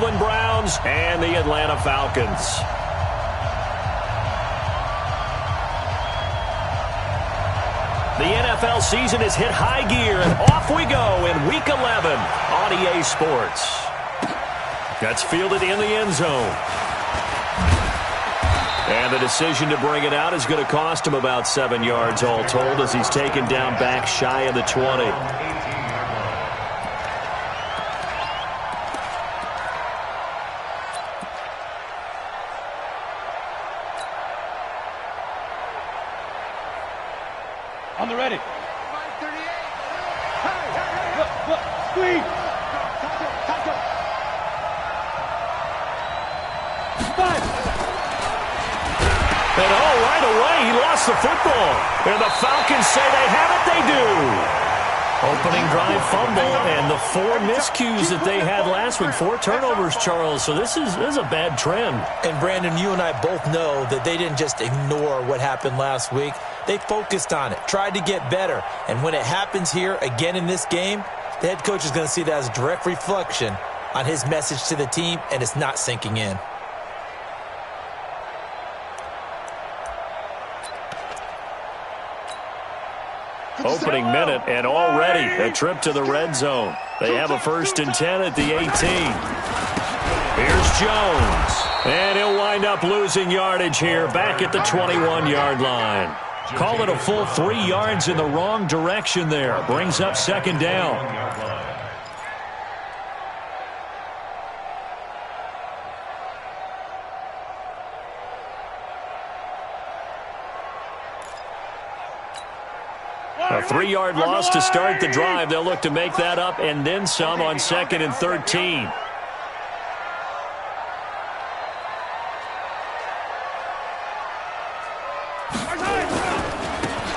Browns and the Atlanta Falcons. The NFL season has hit high gear, and off we go in Week 11 on EA Sports. That's fielded in the end zone. And the decision to bring it out is going to cost him about 7 yards all told as he's taken down back shy of the 20. On the ready. Look, squeeze. Five. And right away, he lost the football. And the Falcons say they have it, they do. Opening drive fumble, and the 4 miscues that they had last week. 4 turnovers, Charles. So this is a bad trend. And, Brandon, you and I both know that they didn't just ignore what happened last week. They focused on it, tried to get better. And when it happens here again in this game, the head coach is going to see that as a direct reflection on his message to the team, and it's not sinking in. Opening minute, and already a trip to the red zone. They have a 1st and 10 at the 18. Here's Jones. And he'll wind up losing yardage here back at the 21-yard line. Call it a full 3 yards in the wrong direction there. Brings up 2nd down. A 3-yard loss to start the drive. They'll look to make that up and then some on 2nd and 13.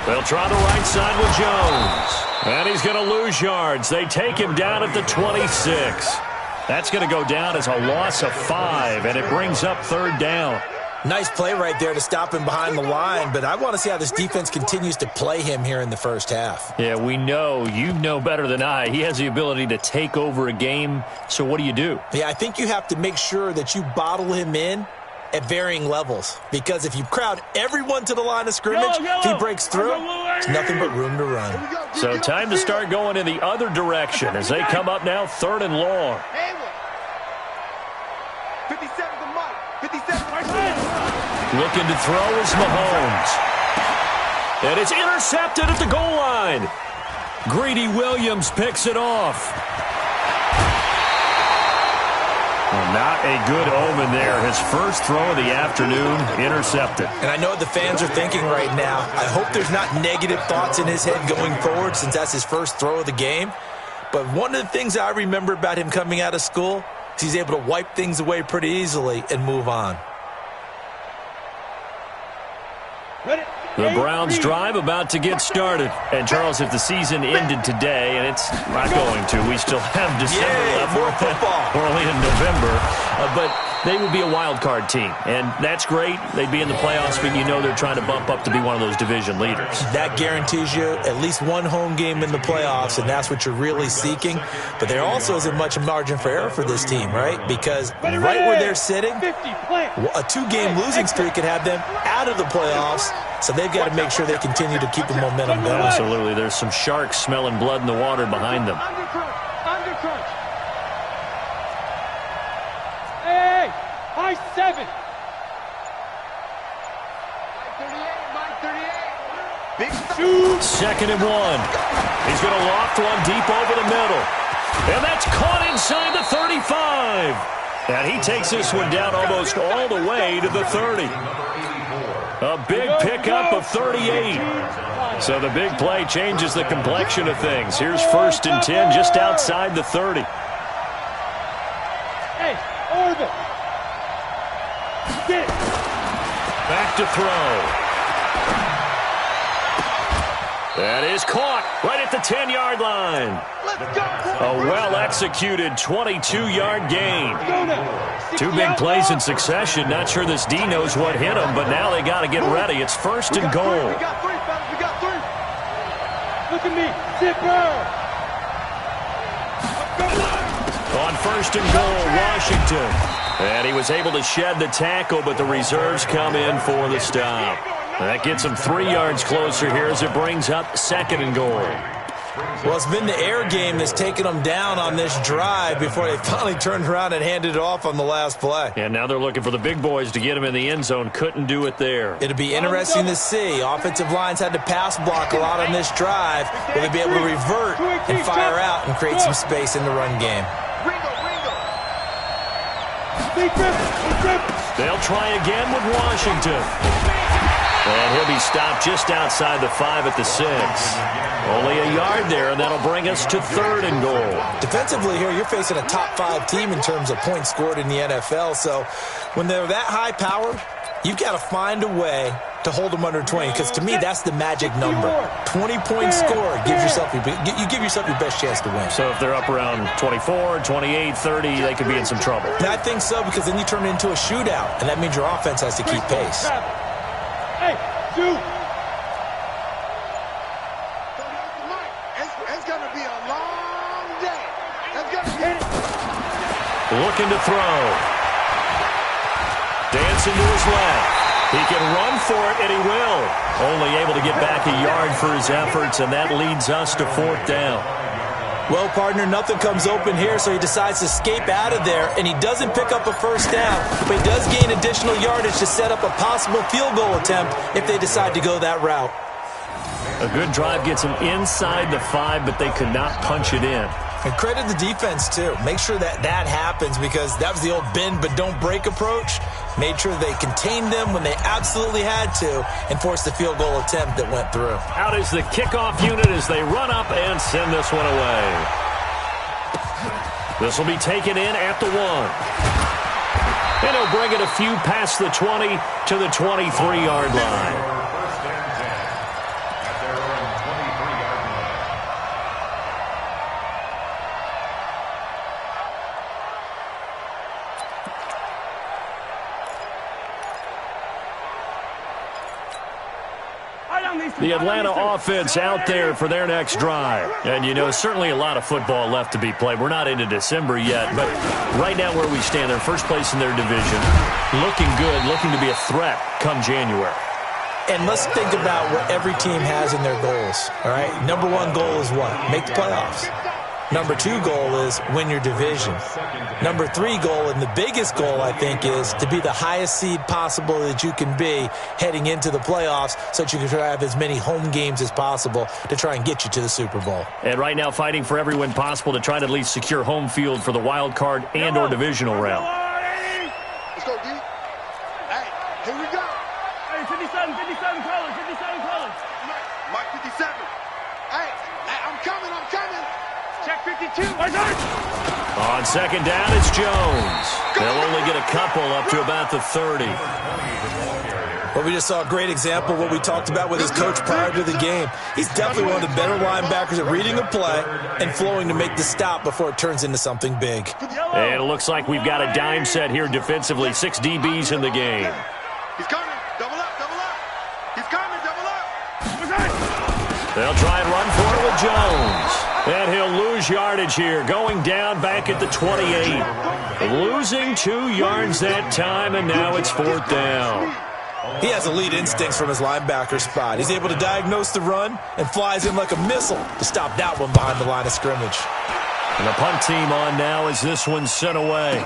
They'll try the right side with Jones. And he's going to lose yards. They take him down at the 26. That's going to go down as a loss of 5, and it brings up 3rd down. Nice play right there to stop him behind the line, but I want to see how this defense continues to play him here in the first half. Yeah, we know. You know better than I. He has the ability to take over a game, so what do you do? Yeah, I think you have to make sure that you bottle him in at varying levels, because if you crowd everyone to the line of scrimmage, if he breaks through, there's nothing but room to run. So time to start going in the other direction as they come up now 3rd and long. 57 to Mike. 57. Looking to throw is Mahomes. And it's intercepted at the goal line. Greedy Williams picks it off. Well, not a good omen there. His first throw of the afternoon intercepted. And I know what the fans are thinking right now. I hope there's not negative thoughts in his head going forward since that's his first throw of the game. But one of the things I remember about him coming out of school is he's able to wipe things away pretty easily and move on. The Browns drive about to get started. And, Charles, if the season ended today, and it's not going to, we still have December left. More football. We're only in November. But they would be a wild card team. And that's great. They'd be in the playoffs, but you know they're trying to bump up to be one of those division leaders. That guarantees you at least one home game in the playoffs, and that's what you're really seeking. But there also isn't much margin for error for this team, right? Because right where they're sitting, a 2-game losing streak could have them out of the playoffs. So they've got to make sure they continue to keep the momentum going. Absolutely. There's some sharks smelling blood in the water behind them. Undercrunch. Hey, high 7. Mike 38. Big shoot. 2nd and 1. He's going to loft one deep over the middle. And that's caught inside the 35. And he takes this one down almost all the way to the 30. A big pickup of 38. So the big play changes the complexion of things. Here's 1st and 10 just outside the 30. Hey, orbit. Get it. Back to throw. That is caught right at the 10-yard line. Let's go. A well-executed 22-yard gain. 2 big plays in succession. Not sure this D knows what hit him, but now they got to get ready. It's 1st and goal. We got 3, fellas. We got 3. Look at me. Zipper. On first and goal, Washington. And he was able to shed the tackle, but the reserves come in for the stop. That gets him 3 yards closer here as it brings up second and goal. Well, it's been the air game that's taken them down on this drive before they finally turned around and handed it off on the last play. And now they're looking for the big boys to get him in the end zone. Couldn't do it there. It'll be interesting to see. Offensive lines had to pass block a lot on this drive. Will they be able to revert and fire out and create some space in the run game? They'll try again with Washington. And he'll be stopped just outside the 5 at the 6. Only a yard there, and that'll bring us to third and goal. Defensively here, you're facing a top 5 team in terms of points scored in the NFL. So when they're that high-powered, you've got to find a way to hold them under 20, because to me, that's the magic number. 20 points scored gives yourself you give yourself your best chance to win. So if they're up around 24, 28, 30, they could be in some trouble. And I think so, because then you turn it into a shootout, and that means your offense has to keep pace. Hey, dude. It's going to be a long day. Looking to throw. Dancing to his left. He can run for it, and he will. Only able to get back a yard for his efforts, and that leads us to fourth down. Well, partner, nothing comes open here, so he decides to escape out of there, and he doesn't pick up a first down, but he does gain additional yardage to set up a possible field goal attempt if they decide to go that route. A good drive gets him inside the 5, but they could not punch it in. And credit the defense, too. Make sure that happens, because that was the old bend but don't break approach. Made sure they contained them when they absolutely had to and forced the field goal attempt that went through. Out is the kickoff unit as they run up and send this one away. This will be taken in at the 1. And he'll bring it a few past the 20 to the 23-yard line. The Atlanta offense out there for their next drive. And, you know, certainly a lot of football left to be played. We're not into December yet, but right now where we stand, they're first place in their division. Looking good, looking to be a threat come January. And let's think about what every team has in their goals, all right? Number 1 goal is what? Make the playoffs. Number 2 goal is win your division. Number 3 goal, and the biggest goal, I think, is to be the highest seed possible that you can be heading into the playoffs so that you can try to have as many home games as possible to try and get you to the Super Bowl. And right now fighting for every win possible to try to at least secure home field for the wild card and or divisional round. Let's go, D. Hey, here we go. Hey, 57 colors, 57 colors. Mark 57. Hey, I'm coming. Check 52. On second down, it's Jones. They'll only get a couple up to about the 30. Well, we just saw a great example of what we talked about with his coach prior to the game. He's definitely one of the better linebackers at reading a play and flowing to make the stop before it turns into something big. And it looks like we've got a dime set here defensively. 6 DBs in the game. He's coming. Double up. He's coming. Double up. They'll try and run for it with Jones. And he'll lose yardage here, going down back at the 28. Losing 2 yards that time, and now it's fourth down. He has elite instincts from his linebacker spot. He's able to diagnose the run and flies in like a missile to stop that one behind the line of scrimmage. And the punt team on now as this one's sent away.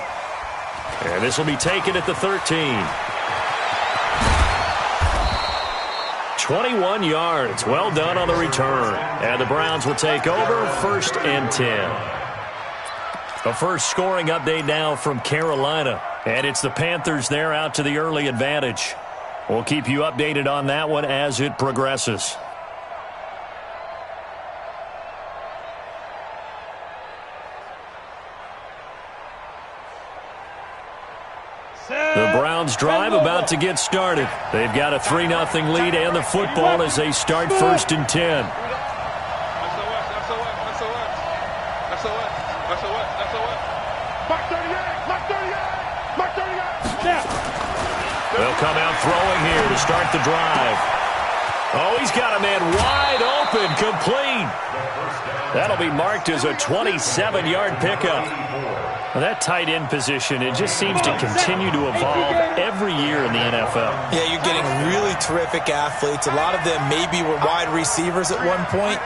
And this will be taken at the 13. 21 yards. Well done on the return. And the Browns will take over, 1st and 10. A first scoring update now from Carolina. And it's the Panthers there out to the early advantage. We'll keep you updated on that one as it progresses. The Browns drive about to get started. They've got a 3-0 lead and the football as they start 1st and 10. They'll come out throwing here to start the drive. Oh, he's got a man wide open, complete. That'll be marked as a 27-yard pickup. Well, that tight end position, it just seems to continue to evolve every year in the NFL. Yeah, you're getting really terrific athletes. A lot of them maybe were wide receivers at one point.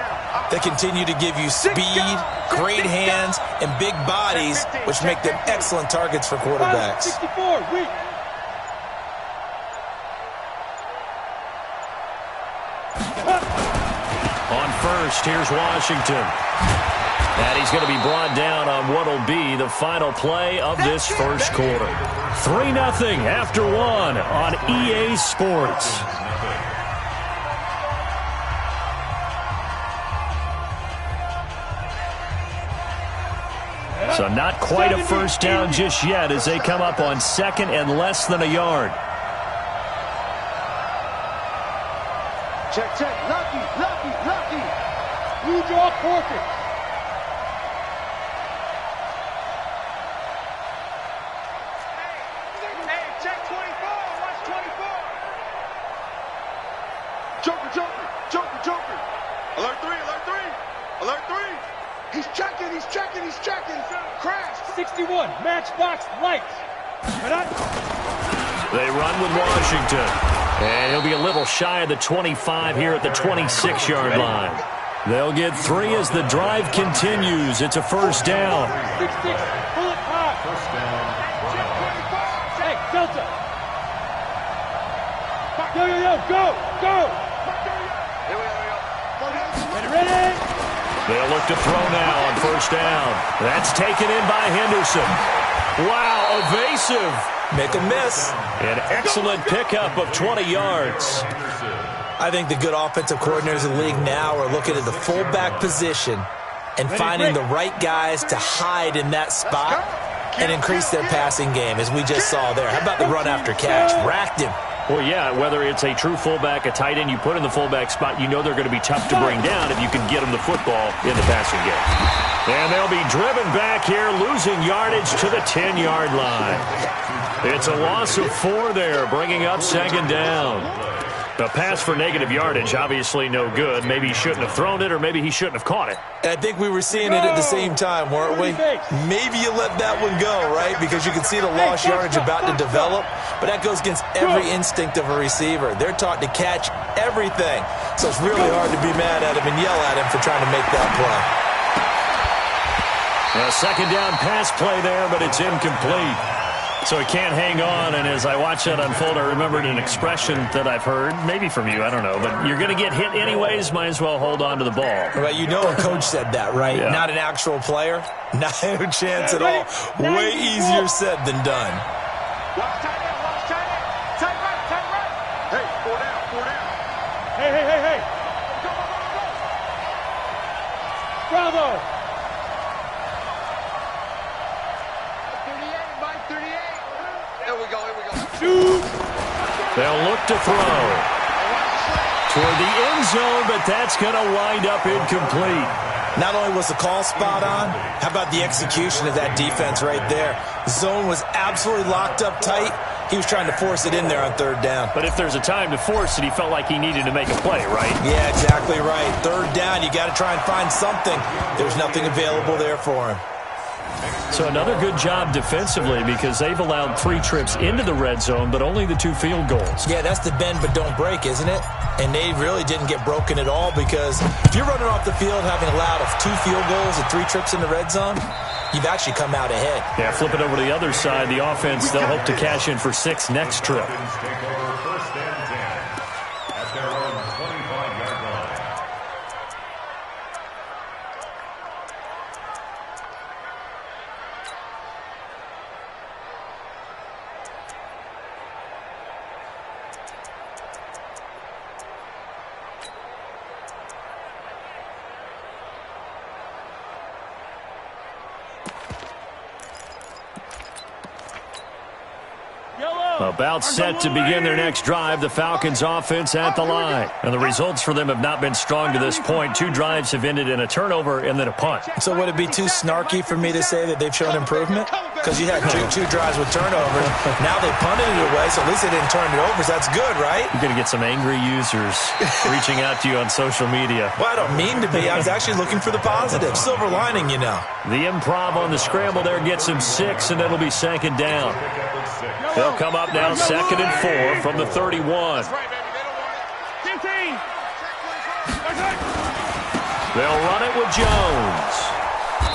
They continue to give you speed, great hands, and big bodies, which make them excellent targets for quarterbacks. 64, weak. On first, here's Washington. And he's going to be brought down on what will be the final play of this first quarter. 3-0 after one on EA Sports. So not quite a first down just yet as they come up on second and less than a yard. Check, check. Lucky, lucky, lucky. Blue draw forfeit. Hey, check 24. Watch 24. Joker, joker, joker, joker. Alert 3, alert 3. Alert 3. He's checking, he's checking, he's checking. Crash. 61, matchbox lights. They run with Washington. And he'll be a little shy of the 25 here at the 26-yard line. They'll get 3 as the drive continues. It's a first down. 6-6, pull it high. First down. Hey, Delta. Yo, yo, yo, go, go. Here we go. Ready? They'll look to throw now on first down. That's taken in by Henderson. Wow, evasive. Make a miss. An excellent pickup of 20 yards. I think the good offensive coordinators in the league now are looking at the fullback position and finding the right guys to hide in that spot and increase their passing game, as we just saw there. How about the run after catch? Racked him. Well, yeah, whether it's a true fullback, a tight end you put in the fullback spot, you know they're going to be tough to bring down if you can get them the football in the passing game. And they'll be driven back here, losing yardage to the 10-yard line. It's a loss of 4 there, bringing up second down. The pass for negative yardage, obviously no good. Maybe he shouldn't have thrown it, or maybe he shouldn't have caught it. And I think we were seeing it at the same time, weren't we? Maybe you let that one go, right? Because you can see the lost yardage about to develop. But that goes against every instinct of a receiver. They're taught to catch everything. So it's really hard to be mad at him and yell at him for trying to make that play. A second down pass play there, but it's incomplete. So he can't hang on, and as I watch that unfold, I remembered an expression that I've heard, maybe from you, I don't know, but you're going to get hit anyways, might as well hold on to the ball. Right, you know a coach said that, right? Yeah. Not an actual player. Not a chance at all. Way easier said than done. Watch tight end, watch tight end. Tight right, tight right. Hey, 4 down, 4 down. Hey, hey, hey, hey. Go, go, go, go. Bravo. 38, Mike, 38. Here we go, here we go. Shoot. They'll look to throw toward the end zone, but that's going to wind up incomplete. Not only was the call spot on, how about the execution of that defense right there? The zone was absolutely locked up tight. He was trying to force it in there on third down. But if there's a time to force it, he felt like he needed to make a play, right? Yeah, exactly right. Third down, you got to try and find something. There's nothing available there for him. So another good job defensively because they've allowed 3 trips into the red zone, but only the 2 field goals. Yeah, that's the bend but don't break, isn't it? And they really didn't get broken at all because if you're running off the field having allowed 2 field goals and 3 trips in the red zone, you've actually come out ahead. Yeah, flip it over to the other side. The offense, they'll hope to cash in for 6 next trip. Yellow. About set to begin their next drive, the Falcons offense at the line. And the results for them have not been strong to this point. 2 drives have ended in a turnover and then a punt. So would it be too snarky for me to say that they've shown improvement? Because you had two drives with turnovers. Now they punted it away, so at least they didn't turn it over, so that's good, right? You're going to get some angry users reaching out to you on social media. Well, I don't mean to be. I was actually looking for the positive. Silver lining, you know. The improv on the scramble there gets him 6, and it'll be 2nd down. They'll come up now 2nd and 4 from the 31. They'll run it with Jones.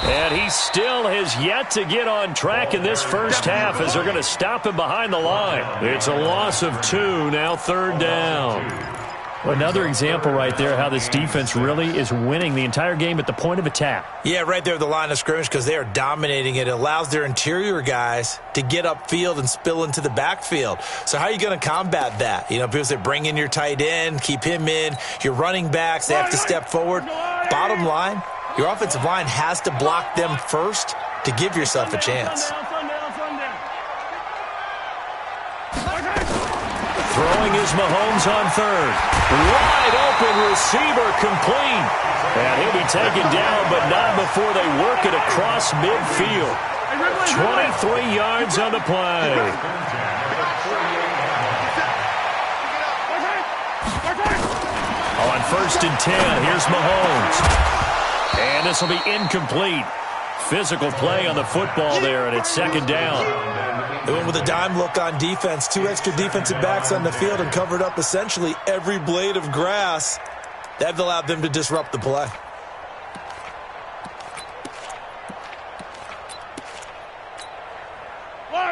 And he still has yet to get on track in this first half as they're going to stop him behind the line. It's a loss of 2, now 3rd down. Another example right there how this defense really is winning the entire game at the point of attack. Yeah, right there at the line of scrimmage because they are dominating it. It allows their interior guys to get upfield and spill into the backfield. So how are you going to combat that? You know, people say bring in your tight end, keep him in. Your running backs, they have to step forward. Bottom line, your offensive line has to block them first to give yourself a chance. Throwing is Mahomes on 3rd. Wide open receiver complete. And he'll be taken down, but not before they work it across midfield. 23 yards on the play. On 1st and 10, here's Mahomes. And this will be incomplete. Physical play on the football there, and it's 2nd down. They went with a dime look on defense. 2 extra defensive backs on the field and covered up essentially every blade of grass. That allowed them to disrupt the play.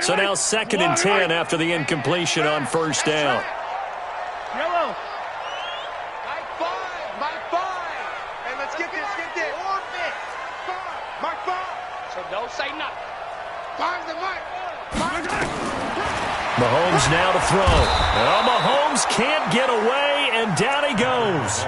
So now 2nd and 10 after the incompletion on 1st down. Yellow. Mark 5. Hey, let's get this. Mark 5. So don't say nothing. 5's the mark. Mahomes now to throw. Well, Mahomes can't get away, and down he goes.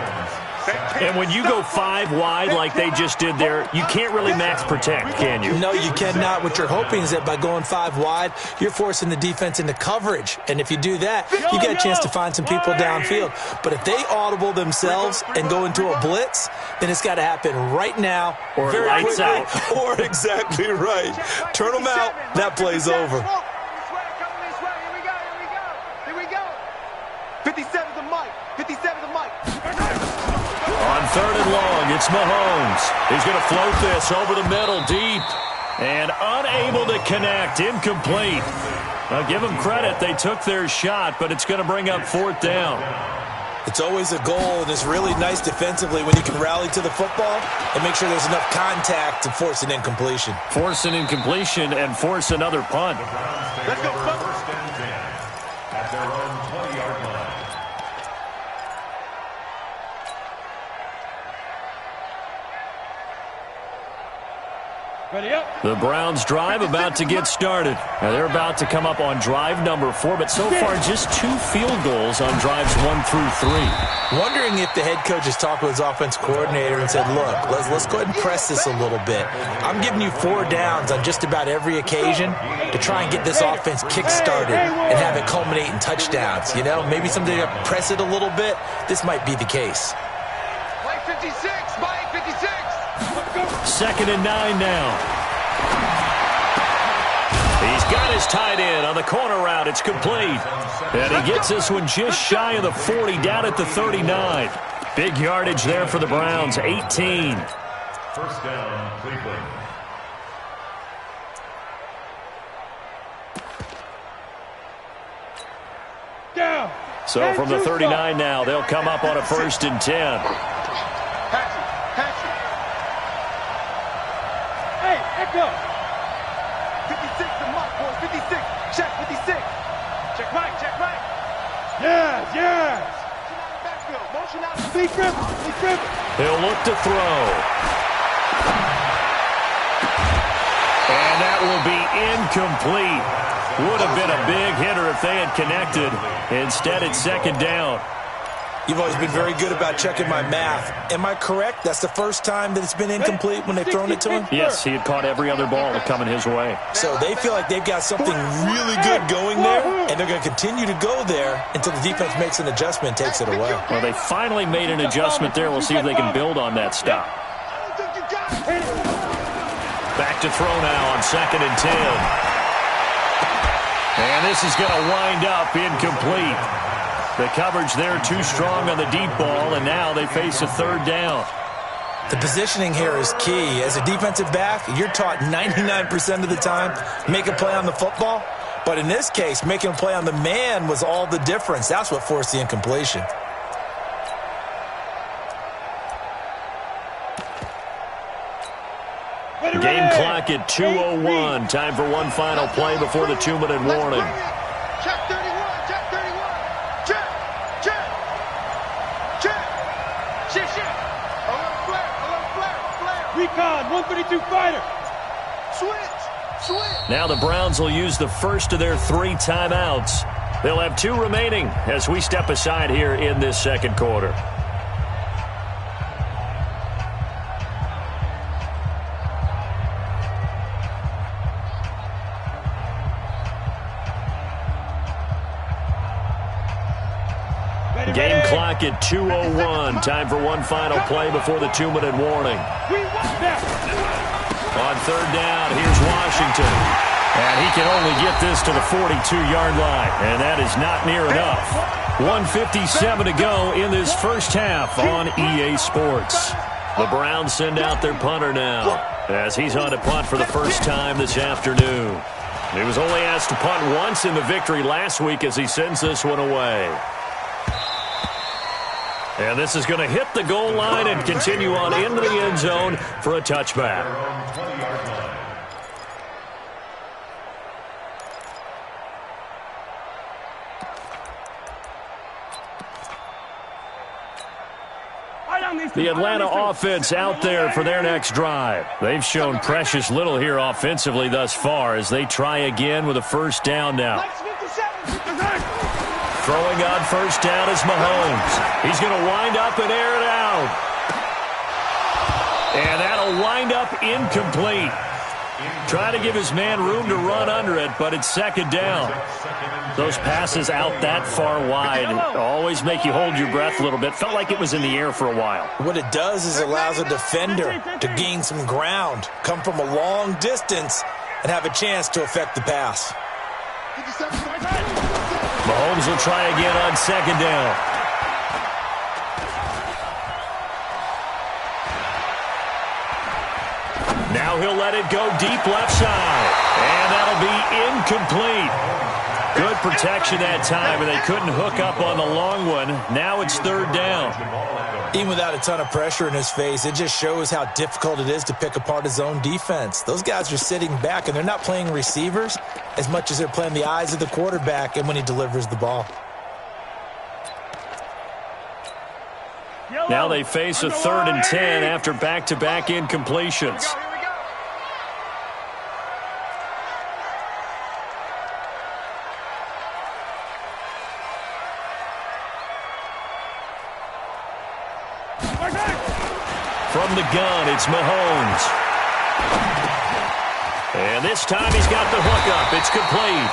And when you go 5 wide like they just did there, you can't really max protect, can you? No, you cannot. What you're hoping is that by going 5 wide, you're forcing the defense into coverage. And if you do that, you get a chance to find some people downfield. But if they audible themselves and go into a blitz, then it's got to happen right now. Or very lights quickly. out. Or exactly right. Turn them out. That play's over. Here we go. 57's the mic. 57's the mic. On 3rd and long, it's Mahomes. He's going to float this over the middle deep. And unable to connect. Incomplete. Now, give them credit. They took their shot, but it's going to bring up 4th down. It's always a goal, and it's really nice defensively when you can rally to the football and make sure there's enough contact to force an incompletion. Force an incompletion and force another punt. Let's go. First and 10 at their own 20-yard line. Ready up. The Browns drive about to get started. Now they're about to come up on drive number 4, but so far just 2 field goals on drives 1 through 3. Wondering if the head coach has talked with his offense coordinator and said, look, let's go ahead and press this a little bit. I'm giving you 4 downs on just about every occasion to try and get this offense kick-started and have it culminate in touchdowns. You know, maybe someday to press it a little bit. This might be the case. Mike 56. Mike 56. 2nd and 9 now. He's got his tight end on the corner route. It's complete. And he gets this one just shy of the 40, down at the 39. Big yardage there for the Browns, 18. First down, Cleveland. Down. So from the 39 now, they'll come up on a 1st and 10. Patrick. Hey, echo. 56 the mark, boys. 56. Check 56. Check right. Yes. Motion out. Be driven. He'll look to throw. And that will be incomplete. Would have been a big hitter if they had connected. Instead, it's 2nd down. You've always been very good about checking my math. Am I correct? That's the first time that it's been incomplete when they've thrown it to him? Yes, he had caught every other ball coming his way. So they feel like they've got something really good going there, and they're going to continue to go there until the defense makes an adjustment and takes it away. Well, they finally made an adjustment there. We'll see if they can build on that stop. Back to throw now on 2nd and 10. And this is going to wind up incomplete. The coverage there too strong on the deep ball, and now they face a 3rd down. The positioning here is key. As a defensive back, you're taught 99% of the time, make a play on the football. But in this case, making a play on the man was all the difference. That's what forced the incompletion. Game clock at 2:01. Time for one final play before the 2-minute warning. Check 31, check 31. Check, check, check. Shit. Alert flare. Recon, 132 fighter. Switch. Now the Browns will use the first of their 3 timeouts. They'll have 2 remaining as we step aside here in this 2nd quarter. Game clock at 2:01. Time for one final play before the 2-minute warning. On 3rd down, here's Washington. And he can only get this to the 42-yard line. And that is not near enough. 1:57 to go in this first half on EA Sports. The Browns send out their punter now as he's on to punt for the first time this afternoon. He was only asked to punt once in the victory last week as he sends this one away. And this is going to hit the goal line and continue on into the end zone for a touchback. The Atlanta offense out there for their next drive. They've shown precious little here offensively thus far as they try again with a 1st down now. Throwing on 1st down is Mahomes. He's going to wind up and air it out. And that'll wind up incomplete. Try to give his man room to run under it, but it's 2nd down. Those passes out that far wide always make you hold your breath a little bit. Felt like it was in the air for a while. What it does is allows a defender to gain some ground, come from a long distance, and have a chance to affect the pass. Mahomes will try again on 2nd down. Now he'll let it go deep left side. And that'll be incomplete. Good protection that time, and they couldn't hook up on the long one. Now it's 3rd down. Even without a ton of pressure in his face, it just shows how difficult it is to pick apart his own defense. Those guys are sitting back, and they're not playing receivers as much as they're playing the eyes of the quarterback and when he delivers the ball. Now they face a 3rd and 10 after back-to-back incompletions. From the gun, it's Mahomes. And this time he's got the hookup. It's complete.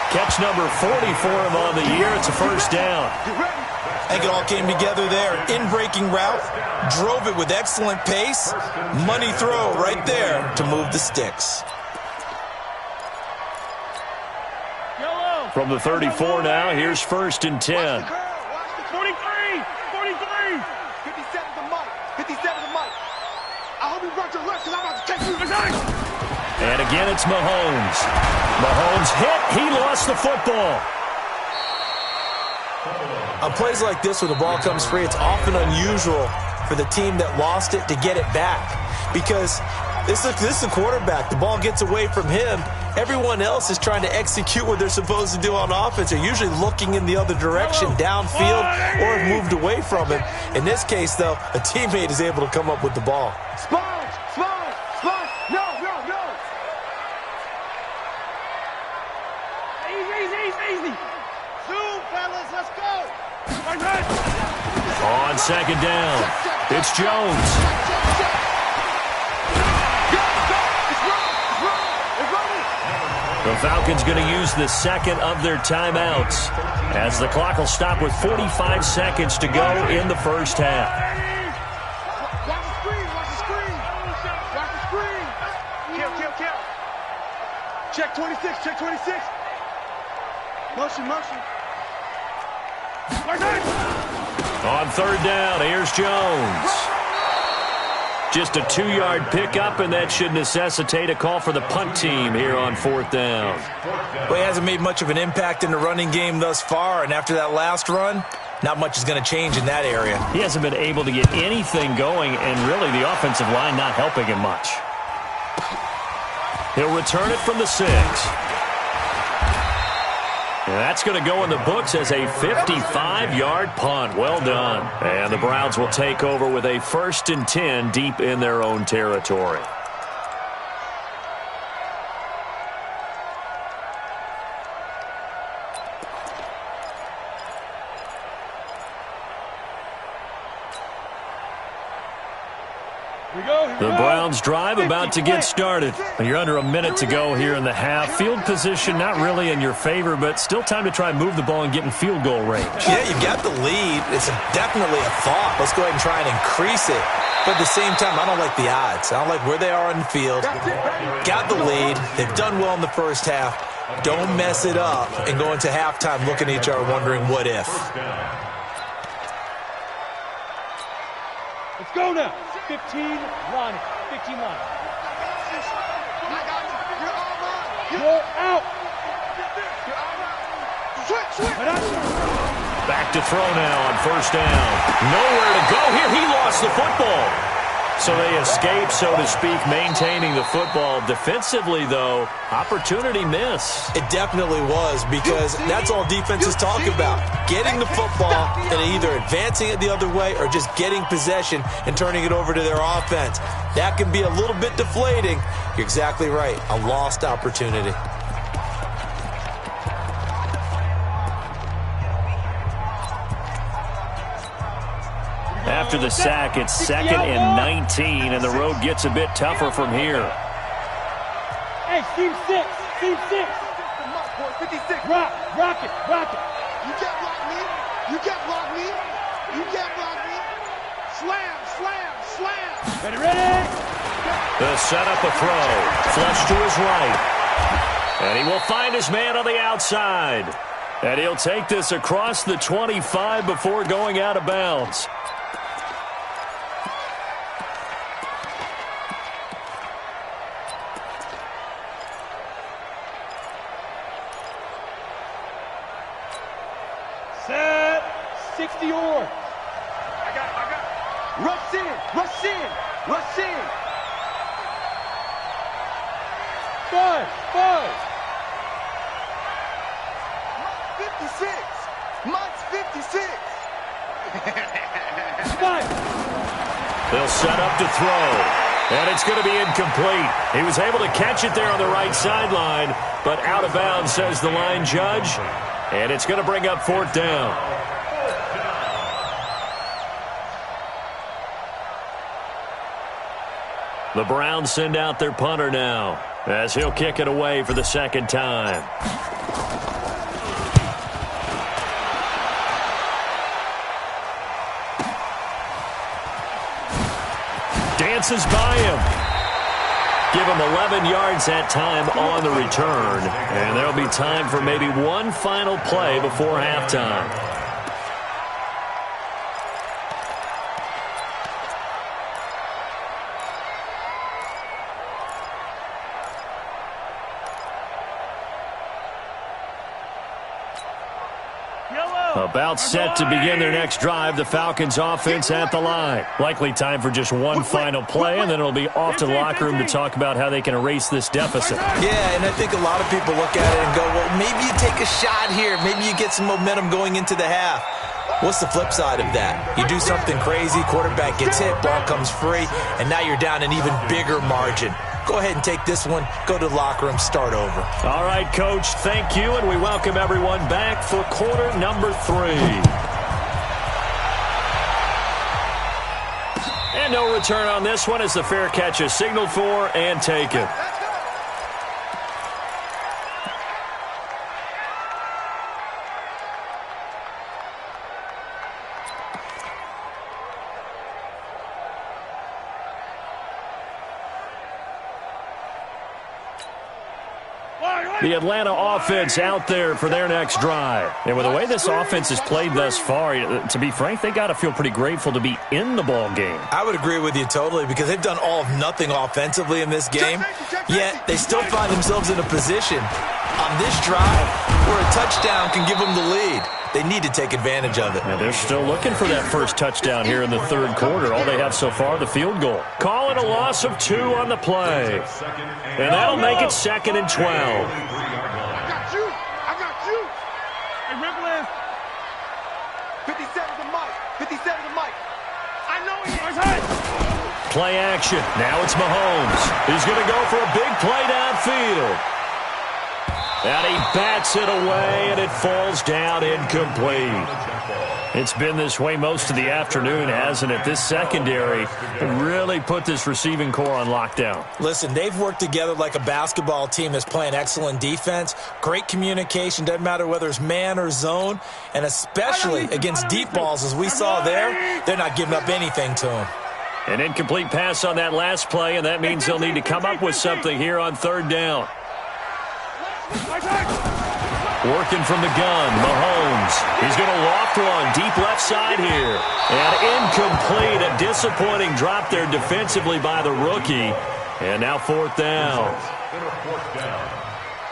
Catch number 40 for him on the year. It's a 1st down. I think it all came together there. In-breaking route, drove it with excellent pace. Money throw right there to move the sticks. From the 34 now, here's 1st and 10. 43. 57 to Mike. I hope you brought your lunch because I'm about to take you. And again, it's Mahomes. Mahomes hit. He lost the football. On plays like this where the ball comes free, it's often unusual for the team that lost it to get it back. Because this is the quarterback. The ball gets away from him. Everyone else is trying to execute what they're supposed to do on offense. They're usually looking in the other direction, downfield, or have moved away from him. In this case, though, a teammate is able to come up with the ball. Sponge. No. Easy. Zoom, fellas, let's go. On second down, it's Jones. The Falcons going to use the second of their timeouts as the clock will stop with 45 seconds to go in the first half. Watch the screen, watch the screen. Watch the screen. Kill. Check 26, check 26. Motion. On third down, here's Jones. Just a 2-yard pickup, and that should necessitate a call for the punt team here on fourth down. Well, he hasn't made much of an impact in the running game thus far, and after that last run, not much is going to change in that area. He hasn't been able to get anything going, and really the offensive line not helping him much. He'll return it from the 6. And that's going to go in the books as a 55-yard punt. Well done. And the Browns will take over with a 1st and 10 deep in their own territory. The Browns drive about to get started. You're under a minute to go here in the half. Field position not really in your favor, but still time to try and move the ball and get in field goal range. Yeah, you got the lead. It's definitely a thought. Let's go ahead and try and increase it. But at the same time, I don't like the odds. I don't like where they are on the field. Got the lead. They've done well in the first half. Don't mess it up and go into halftime looking at each other wondering what if. Let's go now. 15 line. 15 line. You're out. Switch. Back to throw now on first down. Nowhere to go here. He lost the football. So they escape, so to speak, maintaining the football. Defensively, though, opportunity miss. It definitely was, because that's all defenses talk about. Getting the football and either advancing it the other way or just getting possession and turning it over to their offense. That can be a little bit deflating. You're exactly right. A lost opportunity. After the sack, it's 2nd and 19, and the road gets a bit tougher from here. Hey, team 6. 56. Rock it. You can't block me. Slam. Ready. The setup, a throw. Flush to his right. And he will find his man on the outside. And he'll take this across the 25 before going out of bounds. Set. 60 yards. I got it. Rush in. 5. 56. Mike's 56. 5. They'll set up to throw. And it's going to be incomplete. He was able to catch it there on the right sideline, but out of bounds, says the line judge. And it's going to bring up 4th down. The Browns send out their punter now, as he'll kick it away for the 2nd time. Dances by him. Give him 11 yards that time on the return. And there'll be time for maybe one final play before halftime. About set to begin their next drive, the Falcons offense at the line. Likely time for just one final play, and then it'll be off to the locker room to talk about how they can erase this deficit. Yeah, and I think a lot of people look at it and go, well, maybe you take a shot here. Maybe you get some momentum going into the half. What's the flip side of that? You do something crazy, quarterback gets hit, ball comes free, and now you're down an even bigger margin. Go ahead and take this one, go to the locker room, start over. All right, Coach, thank you, and we welcome everyone back for quarter number 3. And no return on this one as the fair catch is signaled for and taken. The Atlanta offense out there for their next drive. And with the way this offense has played thus far, to be frank, they got to feel pretty grateful to be in the ball game. I would agree with you totally because they've done all of nothing offensively in this game, yet they still find themselves in a position on this drive where a touchdown can give them the lead. They need to take advantage of it. And they're still looking for that first touchdown here in the third quarter. All they have so far, the field goal. Call it a loss of 2 on the play. And that'll make it 2nd and 12. I got you. I got you. Hey, Rickland. 57 to Mike. 57 to Mike. I know he is. Play action. Now it's Mahomes. He's going to go for a big play downfield. And he bats it away, and it falls down incomplete. It's been this way most of the afternoon, hasn't it? This secondary really put this receiving core on lockdown. Listen, they've worked together like a basketball team that's playing excellent defense. Great communication, doesn't matter whether it's man or zone. And especially against deep balls, as we saw there, they're not giving up anything to them. An incomplete pass on that last play, and that means they'll need to come up with something here on 3rd down. Working from the gun, Mahomes. He's going to loft one deep left side here. And incomplete, a disappointing drop there defensively by the rookie. And now 4th down.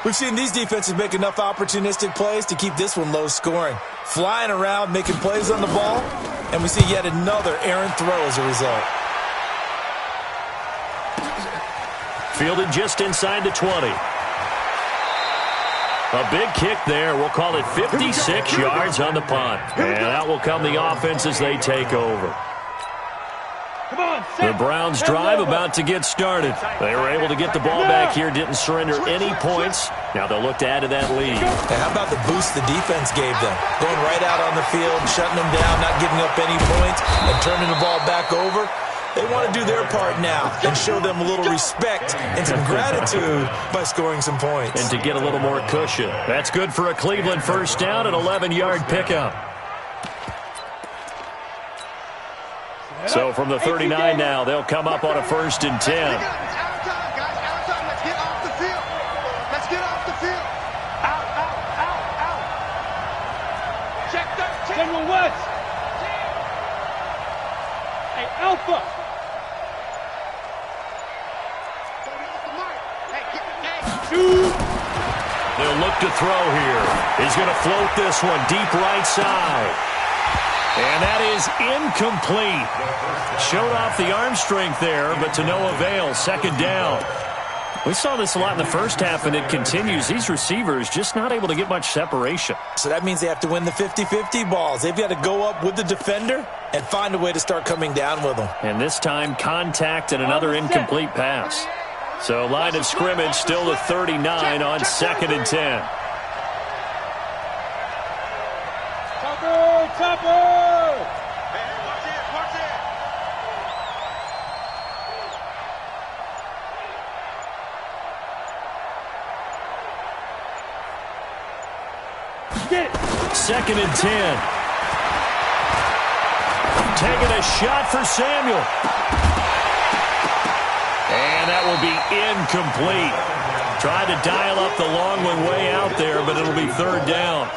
We've seen these defenses make enough opportunistic plays to keep this one low scoring. Flying around, making plays on the ball, and we see yet another errant throw as a result. Fielded just inside the 20. A big kick there. We'll call it 56 yards on the punt. And out will come the offense as they take over. The Browns drive about to get started. They were able to get the ball back here, didn't surrender any points. Now they'll look to add to that lead. And how about the boost the defense gave them? Going right out on the field, shutting them down, not giving up any points, and turning the ball back over. They want to do their part now and show them a little respect and some gratitude by scoring some points. And to get a little more cushion. That's good for a Cleveland first down, an 11-yard pickup. So from the 39 now, they'll come up on a 1st and 10. Let's get off the field. Let's get off the field. Out, out, out, out. Check that. General West. Hey, Alpha. They'll look to throw here. He's going to float this one deep right side. And that is incomplete. Showed off the arm strength there, but to no avail. 2nd down. We saw this a lot in the first half, and it continues. These receivers just not able to get much separation. So that means they have to win the 50-50 balls. They've got to go up with the defender and find a way to start coming down with them. And this time, contact and another incomplete pass. So line of scrimmage still to 39 on 2nd and 10. Chopper! Hey, watch it, watch it! Get it! 2nd and 10. Taking a shot for Samuel. And that will be incomplete. Tried to dial up the long one way out there, but it'll be 3rd down.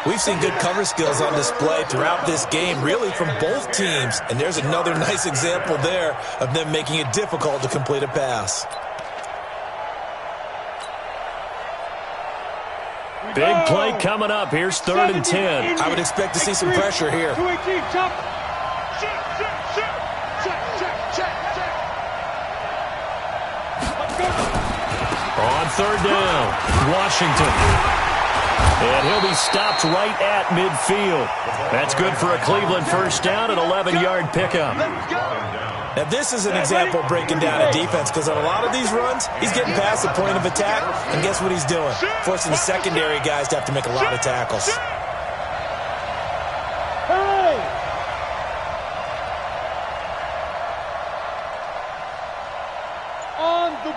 We've seen good cover skills on display throughout this game, really from both teams. And there's another nice example there of them making it difficult to complete a pass. Big play coming up. Here's 3rd and 10. I would expect to see some pressure here. 218, chop. Check, check, check. Check, check, check, check. On 3rd down, Washington. And he'll be stopped right at midfield. That's good for a Cleveland first down, an 11-yard pickup. Now, this is an example of breaking down a defense because on a lot of these runs, he's getting past the point of attack, and guess what he's doing? Forcing the secondary guys to have to make a lot of tackles.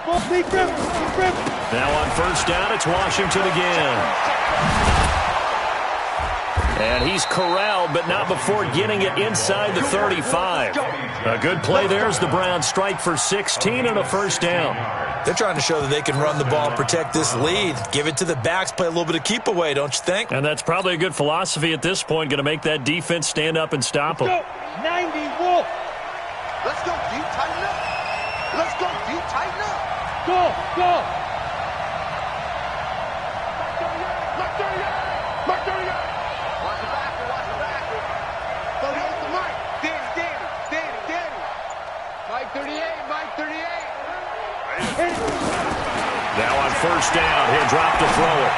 Now on first down, it's Washington again. And he's corralled, but not before getting it inside the 35. A good play there as the Browns strike for 16 and a first down. They're trying to show that they can run the ball and protect this lead. Give it to the backs, play a little bit of keep away, don't you think? And that's probably a good philosophy at this point, going to make that defense stand up and stop them. 90 Wolf. Let's go, deep, tighten up. Let's go, deep, tighten up. Go. Mark 38. Watch the back. 38 to Mike. Danny. Mike 38. Now on first down, he'll drop to throw it.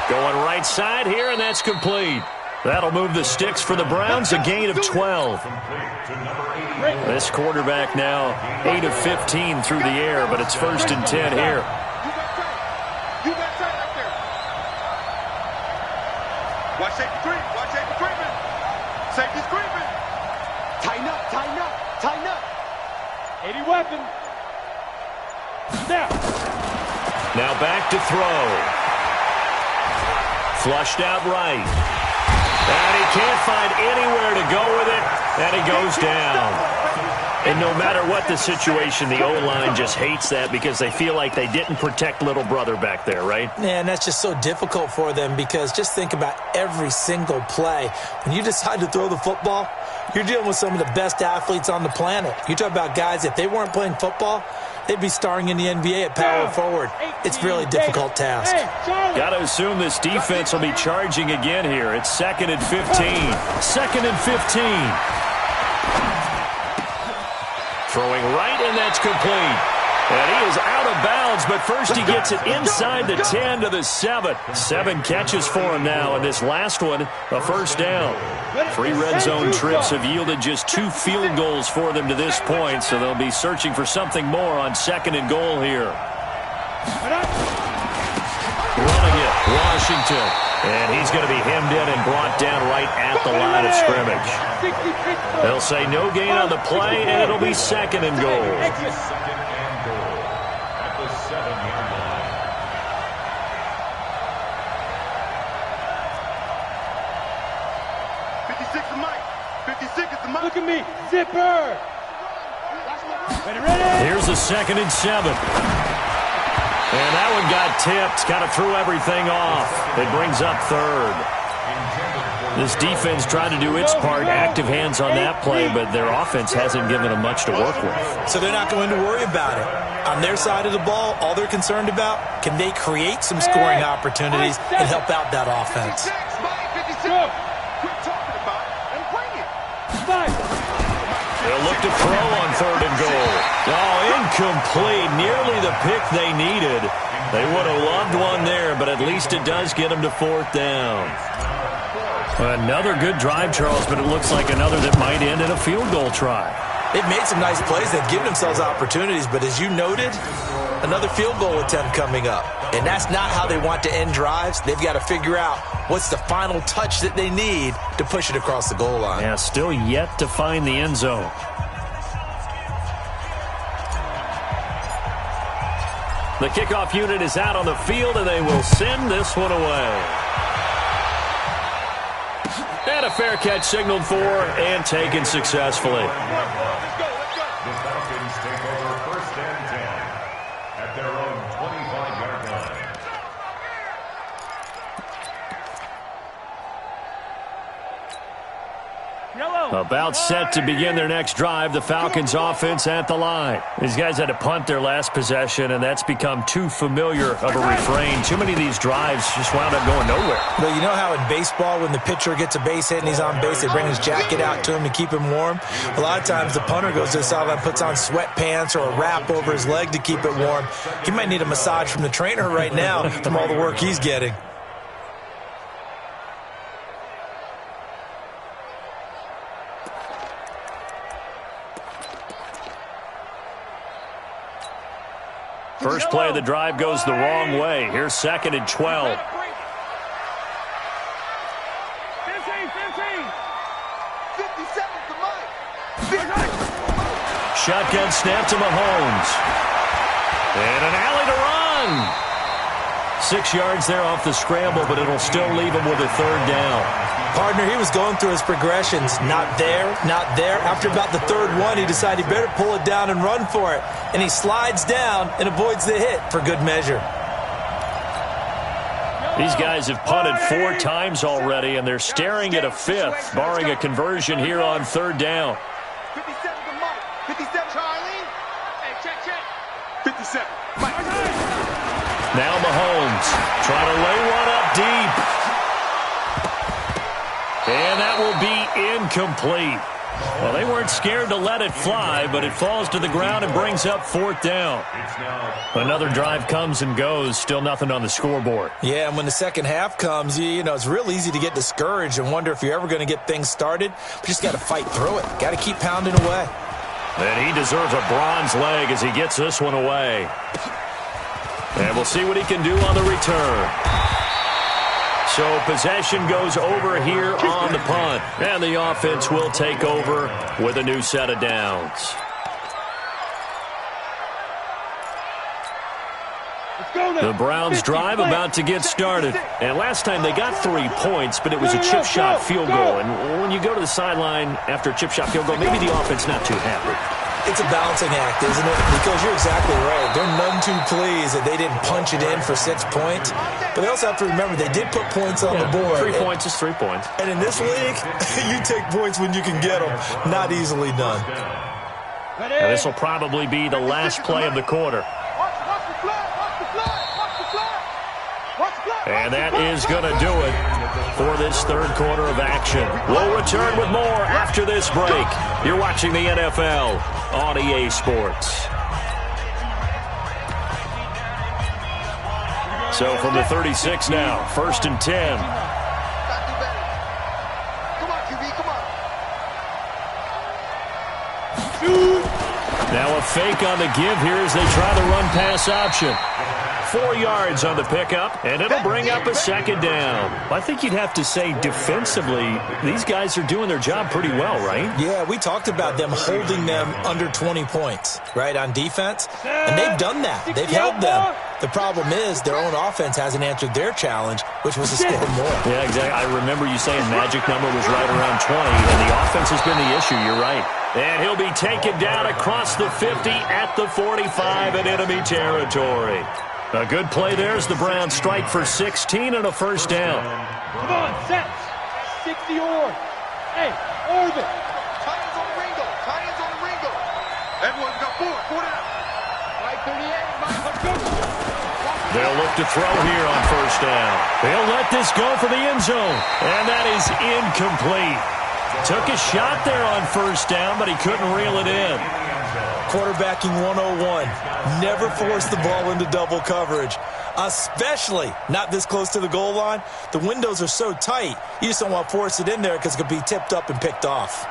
Going right side here, and that's complete. That'll move the sticks for the Browns, a gain of 12. This quarterback now 8 of 15 through the air, but it's first and 10 here. You got tight right there. Watch safety creeping. Safety's creeping. Tighten up. 80 weapon. Snap. Now back to throw. Flushed out right. And he can't find anywhere to go with it, and he goes down. And no matter what the situation, the O-line just hates that because they feel like they didn't protect little brother back there, right? Yeah, and that's just so difficult for them because just think about every single play. When you decide to throw the football, you're dealing with some of the best athletes on the planet. You talk about guys, if they weren't playing football, they'd be starring in the NBA at power forward. It's a really difficult task. Got to assume this defense will be charging again here. It's 2nd and 15. 2nd and 15. Throwing right, and that's complete. And he is out of bounds, but first he gets it inside the 10 to the 7. 7 catches for him now, and this last one, a first down. 3 red zone trips have yielded just 2 field goals for them to this point, so they'll be searching for something more on 2nd and goal here. Running it, Washington. And he's going to be hemmed in and brought down right at the line of scrimmage. They'll say no gain on the play, and it'll be 2nd and goal. At the 7-yard line. Look at me. Zipper. Ready. Here's a 2nd and 7. And that one got tipped. Kind of threw everything off. It brings up 3rd. This defense tried to do its part, active hands on that play, but their offense hasn't given them much to work with. So they're not going to worry about it. On their side of the ball, all they're concerned about, can they create some scoring opportunities and help out that offense? They'll look to throw on 3rd and goal. Oh, incomplete. Nearly the pick they needed. They would have loved one there, but at least it does get them to 4th down. Another good drive, Charles, but it looks like another that might end in a field goal try. They've made some nice plays. They've given themselves opportunities, but as you noted, another field goal attempt coming up. And that's not how they want to end drives. They've got to figure out what's the final touch that they need to push it across the goal line. Yeah, still yet to find the end zone. The kickoff unit is out on the field, and they will send this one away. And a fair catch signaled for and taken successfully. The Falcons take over 1st and 10 at their own 25-yard line. About set to begin their next drive, the Falcons offense at the line. These guys had to punt their last possession, and that's become too familiar of a refrain. Too many of these drives just wound up going nowhere. But you know how in baseball, when the pitcher gets a base hit and he's on base, they bring his jacket out to him to keep him warm? A lot of times the punter goes to the sideline, puts on sweatpants or a wrap over his leg to keep it warm. He might need a massage from the trainer right now from all the work he's getting. First play of the drive goes the wrong way. Here's 2nd and 12. 15. Shotgun snap to Mahomes. And an alley to run. 6 yards there off the scramble, but it'll still leave him with a third down. Partner, he was going through his progressions. Not there, not there. After about the third one, he decided he better pull it down and run for it. And he slides down and avoids the hit for good measure. These guys have punted 4 times already, and they're staring at a 5th, barring a conversion here on third down. 57 to Mike. 57, Charlie. Hey, check. 57, Mike. Now Mahomes trying to lay one up deep. And that will be incomplete. Well, they weren't scared to let it fly, but it falls to the ground and brings up 4th down. Another drive comes and goes, still nothing on the scoreboard. Yeah, and when the second half comes, you know, it's real easy to get discouraged and wonder if you're ever going to get things started. But you just got to fight through it. Got to keep pounding away. And he deserves a bronze leg as he gets this one away. And we'll see what he can do on the return. So possession goes over here on the punt. And the offense will take over with a new set of downs. The Browns drive about to get started. And last time they got 3 points, but it was a chip shot field goal. And when you go to the sideline after a chip shot field goal, maybe the offense not too happy. It's a balancing act, isn't it? Because you're exactly right. They're none too pleased that they didn't punch it in for 6 points. But they also have to remember they did put points on the board. 3 points is 3 points. And in this league, you take points when you can get them. Not easily done. And this will probably be the last play of the quarter. And that is going to do it for this third quarter of action. We'll return with more after this break. You're watching the NFL on EA Sports. So from the 36 now, 1st and 10. Now a fake on the give here as they try the run-pass option. 4 yards on the pickup, and it'll bring up a 2nd down. I think you'd have to say defensively, these guys are doing their job pretty well, right? Yeah, we talked about them holding them under 20 points, right, on defense. And they've done that. They've held them. The problem is their own offense hasn't answered their challenge, which was to score more. Yeah, exactly. I remember you saying magic number was right around 20, and the offense has been the issue. You're right. And he'll be taken down across the 50 at the 45 in enemy territory. A good play there as the Browns strike for 16 and a 1st down. Come on, sets. 60 orbs. Hey, orbit. Tie-ins on the Ringo. Tie-ins on the Ringo. Everyone's got 4 down. 538. They'll look to throw here on 1st down. They'll let this go for the end zone. And that is incomplete. Took a shot there on 1st down, but he couldn't reel it in. Quarterbacking 101. Never force the ball into double coverage, especially not this close to the goal line. The windows are so tight, you just don't want to force it in there because it could be tipped up and picked off.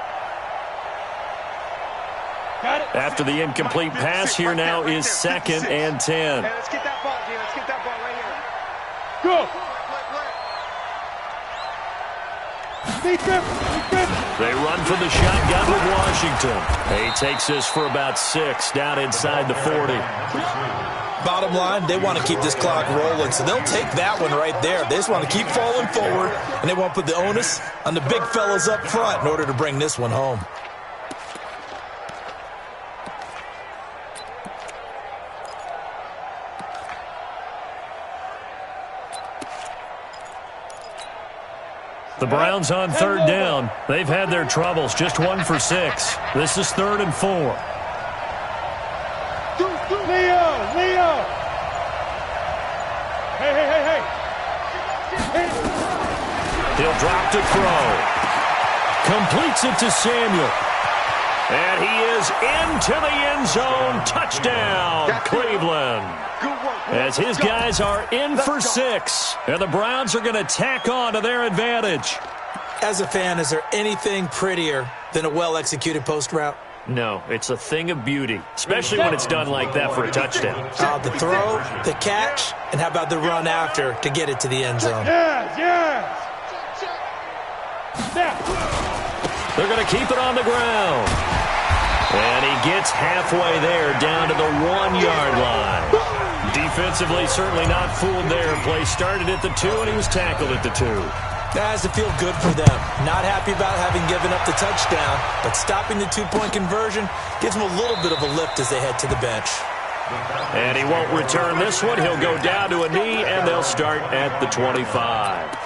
After the incomplete pass, here now is 2nd and 10. Hey, let's get that ball, G. Let's get that ball right here. Go. They run for the shotgun with Washington. He takes this for about 6 down inside the 40. Bottom line, they want to keep this clock rolling, so they'll take that one right there. They just want to keep falling forward, and they want to put the onus on the big fellas up front in order to bring this one home. The Browns on 3rd down. They've had their troubles, just 1 for 6. This is 3rd and 4. Leo! Hey! He'll drop to throw. Completes it to Samuel. And he is into the end zone. Touchdown, Cleveland. As his guys are in for 6. And the Browns are going to tack on to their advantage. As a fan, is there anything prettier than a well-executed post route? No, it's a thing of beauty, especially when it's done like that for a touchdown. The throw, the catch, and how about the run after to get it to the end zone? Yes! They're going to keep it on the ground. And he gets halfway there, down to the 1-yard line. Defensively, certainly not fooled there. Play started at the 2, and he was tackled at the 2. That has to feel good for them. Not happy about having given up the touchdown, but stopping the 2-point conversion gives them a little bit of a lift as they head to the bench. And he won't return this one. He'll go down to a knee, and they'll start at the 25.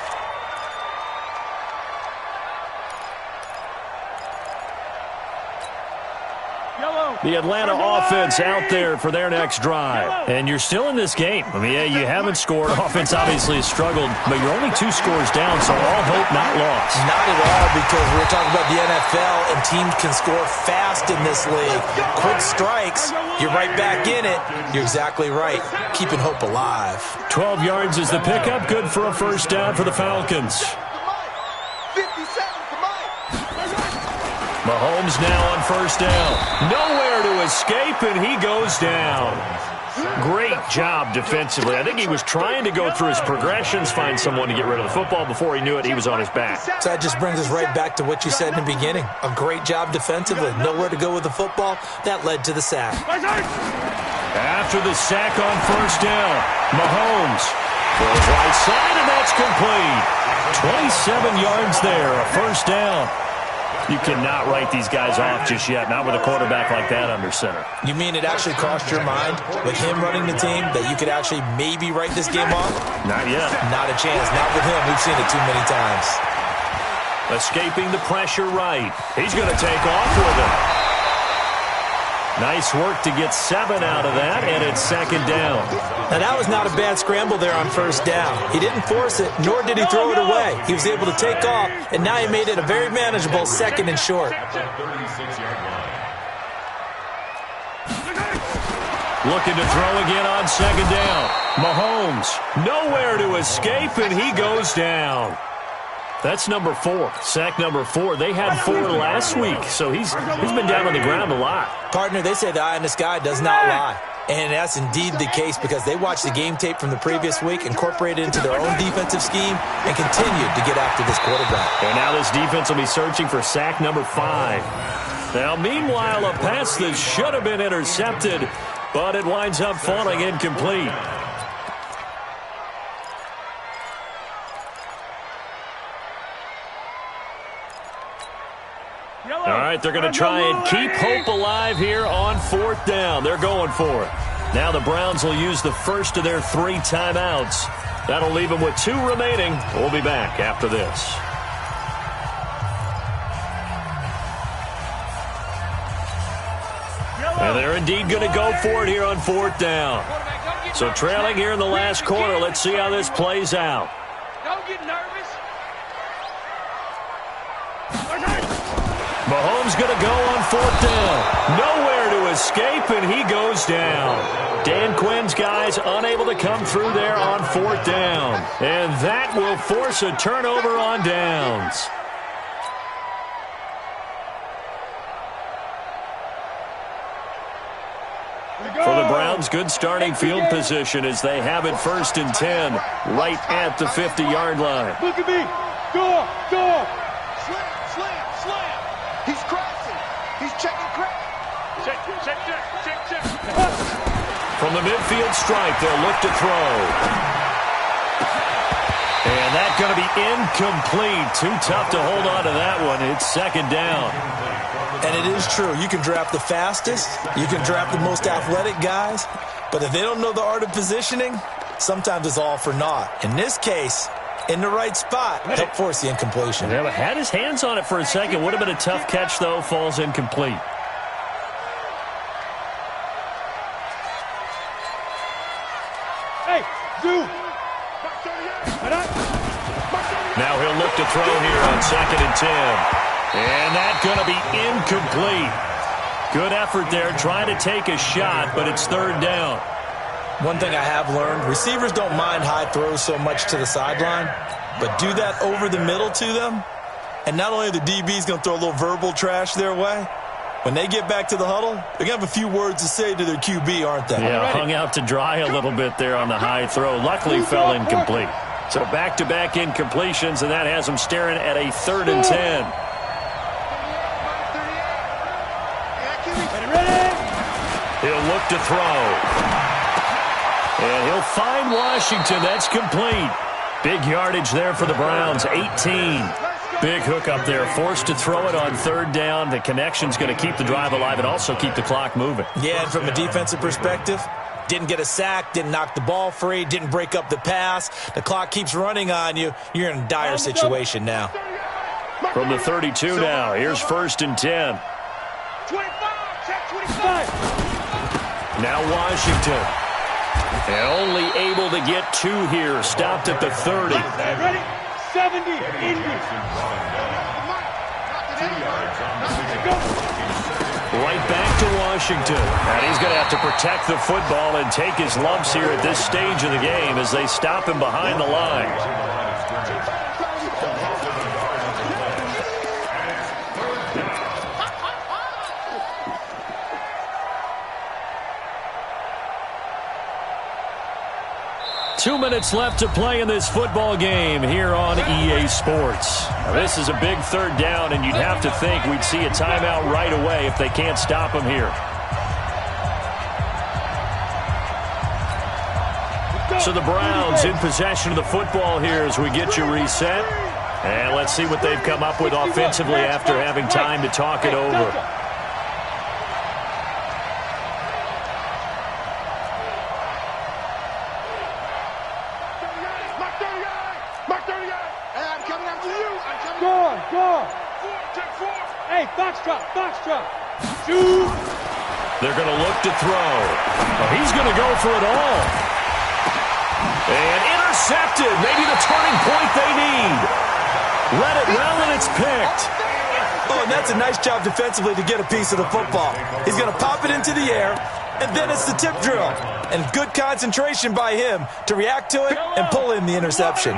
The Atlanta offense out there for their next drive. And you're still in this game. I mean, yeah, you haven't scored. Offense obviously has struggled, but you're only 2 scores down, so all hope not lost. Not at all, because we're talking about the NFL, and teams can score fast in this league. Quick strikes, you're right back in it. You're exactly right. Keeping hope alive. 12 yards is the pickup. Good for a first down for the Falcons. Mahomes now on first down. Nowhere to escape, and he goes down. Great job defensively. I think he was trying to go through his progressions, find someone to get rid of the football. Before he knew it, he was on his back. So that just brings us right back to what you said in the beginning. A great job defensively. Nowhere to go with the football. That led to the sack. After the sack on first down, Mahomes goes right side, and that's complete. 27 yards there, a first down. You cannot write these guys off just yet, not with a quarterback like that under center. You mean it actually crossed your mind with him running the team that you could actually maybe write this game off? Not yet. Not a chance. Not with him. We've seen it too many times. Escaping the pressure right. He's going to take off with it. Nice work to get 7 out of that, and it's second down. Now, that was not a bad scramble there on first down. He didn't force it, nor did he throw it away. He was able to take off, and now he made it a very manageable second and short. Looking to throw again on second down. Mahomes, nowhere to escape, and he goes down. That's number 4, sack number 4. They had 4 last week, so he's been down on the ground a lot. Partner, they say the eye in the sky does not lie. And that's indeed the case because they watched the game tape from the previous week, incorporated it into their own defensive scheme, and continued to get after this quarterback. And now this defense will be searching for sack number 5. Now, meanwhile, a pass that should have been intercepted, but it winds up falling incomplete. All right, they're going to try and keep hope alive here on fourth down. They're going for it. Now the Browns will use the first of their 3 timeouts. That'll leave them with 2 remaining. We'll be back after this. And they're indeed going to go for it here on fourth down. So trailing here in the last quarter. Let's see how this plays out. Don't get nervous. Mahomes going to go on fourth down. Nowhere to escape, and he goes down. Dan Quinn's guys unable to come through there on fourth down. And that will force a turnover on downs. For the Browns, good starting field position as they have it 1st and 10 right at the 50-yard line. Look at me. Go up, go up. Slam, slam, slam. He's crossing. He's checking crack. Check. From the midfield stripe, they'll look to throw. And that's going to be incomplete. Too tough to hold on to that one. It's 2nd down. And it is true. You can draft the fastest. You can draft the most athletic guys. But if they don't know the art of positioning, sometimes it's all for naught. In this case, in the right spot, help force the incompletion. Yeah, had his hands on it for a second. Would have been a tough catch, though. Falls incomplete. Hey, Zoo. Now he'll look to throw here on 2nd and 10. And that's going to be incomplete. Good effort there, trying to take a shot, but it's 3rd down. One thing I have learned, receivers don't mind high throws so much to the sideline, but do that over the middle to them, and not only are the DBs going to throw a little verbal trash their way, when they get back to the huddle, they're going to have a few words to say to their QB, aren't they? Yeah, hung out to dry a little bit there on the high throw. Luckily fell incomplete. So back-to-back incompletions, and that has them staring at a 3rd and 10. He'll look to throw. And he'll find Washington. That's complete. Big yardage there for the Browns, 18. Big hook up there, forced to throw it on third down. The connection's going to keep the drive alive and also keep the clock moving. Yeah, and from a defensive perspective, didn't get a sack, didn't knock the ball free, didn't break up the pass. The clock keeps running on you. You're in a dire situation now. From the 32 now, here's 1st and 10. 25, check 25. Now Washington. And only able to get 2 here. Stopped at the 30. Ready? 70, Indy. Right back to Washington. And he's going to have to protect the football and take his lumps here at this stage of the game as they stop him behind the line. 2 minutes left to play in this football game here on EA Sports. Now, this is a big third down, and you'd have to think we'd see a timeout right away if they can't stop him here. So the Browns in possession of the football here as we get you reset. And let's see what they've come up with offensively after having time to talk it over. Hey, foxtrot, foxtrot. Shoot. They're going to look to throw. Oh, he's going to go for it all. And intercepted. Maybe the turning point they need. Let it well, and it's picked. Oh, and that's a nice job defensively to get a piece of the football. He's going to pop it into the air, and then it's the tip drill. And good concentration by him to react to it and pull in the interception.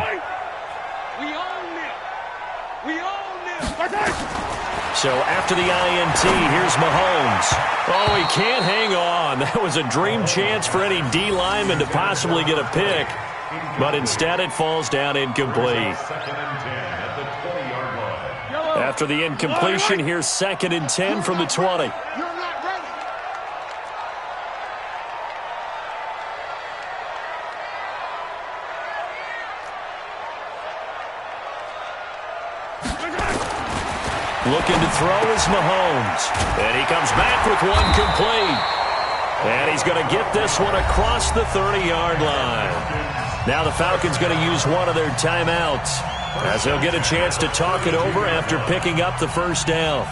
We own it. We own it. So after the INT, here's Mahomes. Oh, he can't hang on. That was a dream chance for any D lineman to possibly get a pick. But instead it falls down incomplete. After the incompletion, here's 2nd and 10 from the 20. Looking to throw is Mahomes. And he comes back with one complete. And he's going to get this one across the 30-yard line. Now the Falcons going to use one of their timeouts as they'll get a chance to talk it over after picking up the first down.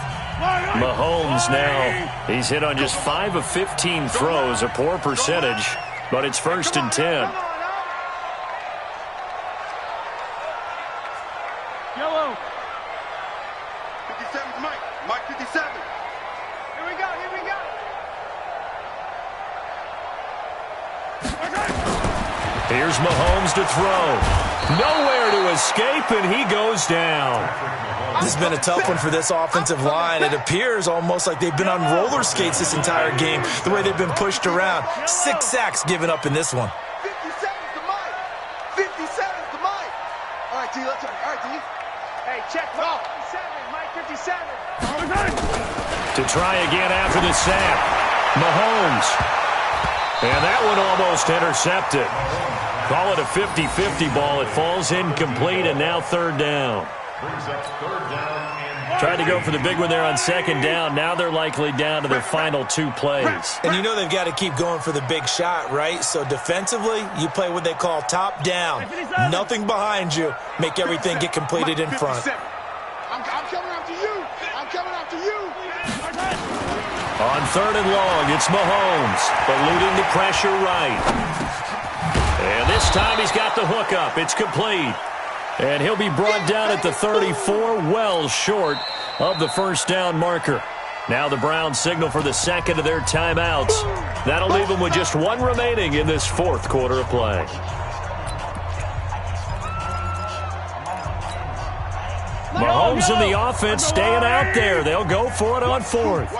Mahomes now, he's hit on just 5 of 15 throws, a poor percentage, but it's 1st and 10. Yellow. 57's Mike. Mike 57. Here we go, here we go. Here's Mahomes to throw. Nowhere to escape, and he goes down. This has been a tough one for this offensive line. It appears almost like they've been on roller skates this entire game, the way they've been pushed around. 6 sacks given up in this one. 57's to Mike. 57's to Mike. All right, T, let's turn. All right, T. Hey, check 57, Mike 57. To try again after the sack. Mahomes. And that one almost intercepted. Call it a 50-50 ball. It falls incomplete, and now 3rd down. Tried to go for the big one there on 2nd down. Now they're likely down to their final 2 plays. And you know they've got to keep going for the big shot, right? So defensively, you play what they call top down. Nothing behind you. Make everything get completed in front. I'm coming after you. I'm coming after you. On 3rd and long, it's Mahomes, eluding the pressure right. And this time he's got the hook up. It's complete. And he'll be brought down at the 34, well short of the first down marker. Now the Browns signal for the 2nd of their timeouts. That'll leave them with just 1 remaining in this 4th quarter of play. Mahomes and the offense staying out there. They'll go for it on 4th.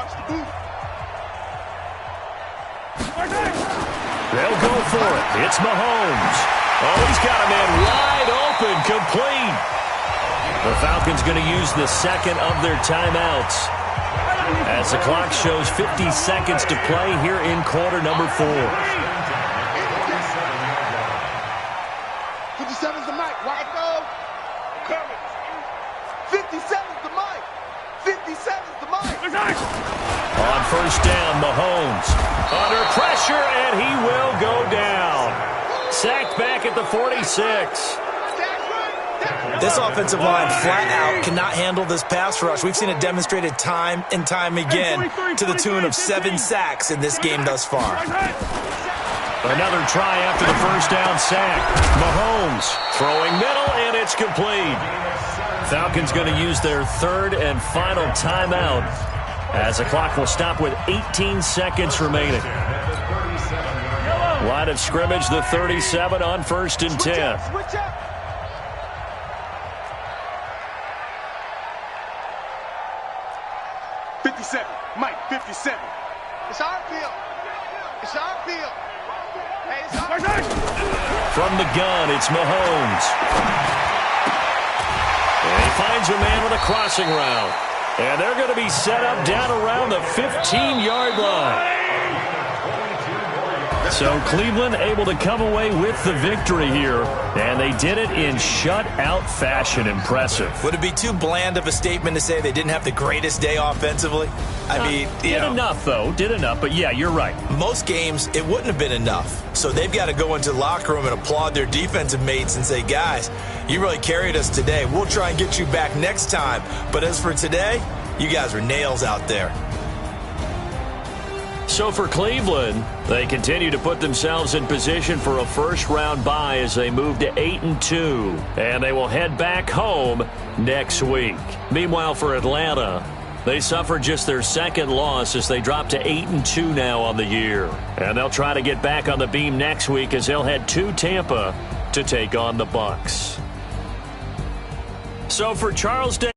They'll go for it. It's Mahomes. Oh, he's got a man wide open, complete. The Falcons going to use the 2nd of their timeouts. As the clock shows 50 seconds to play here in quarter number 4. 57's the mic. Why go? 57's the mic. 57's the mic. On first down, Mahomes under pressure, and he will go down. Sacked back at the 46. This offensive line flat out cannot handle this pass rush. We've seen it demonstrated time and time again to the tune of 7 sacks in this game thus far. Another try after the first down sack. Mahomes throwing middle, and it's complete. Falcons going to use their third and final timeout as the clock will stop with 18 seconds remaining. Line of scrimmage, the 37 on first and 10. 57, Mike, 57. It's our field. It's our field. Hey, it's our field. From the gun, it's Mahomes. And he finds a man on a crossing route. And they're going to be set up down around the 15-yard line. So Cleveland able to come away with the victory here, and they did it in shutout fashion. Impressive. Would it be too bland of a statement to say they didn't have the greatest day offensively? I mean, did enough, though. Did enough, but yeah, you're right. Most games, it wouldn't have been enough. So they've got to go into the locker room and applaud their defensive mates and say, guys, you really carried us today. We'll try and get you back next time. But as for today, you guys are nails out there. So for Cleveland, they continue to put themselves in position for a first-round bye as they move to 8-2, and they will head back home next week. Meanwhile, for Atlanta, they suffered just their second loss as they drop to 8-2 now on the year, and they'll try to get back on the beam next week as they'll head to Tampa to take on the Bucs. So for Charles Day.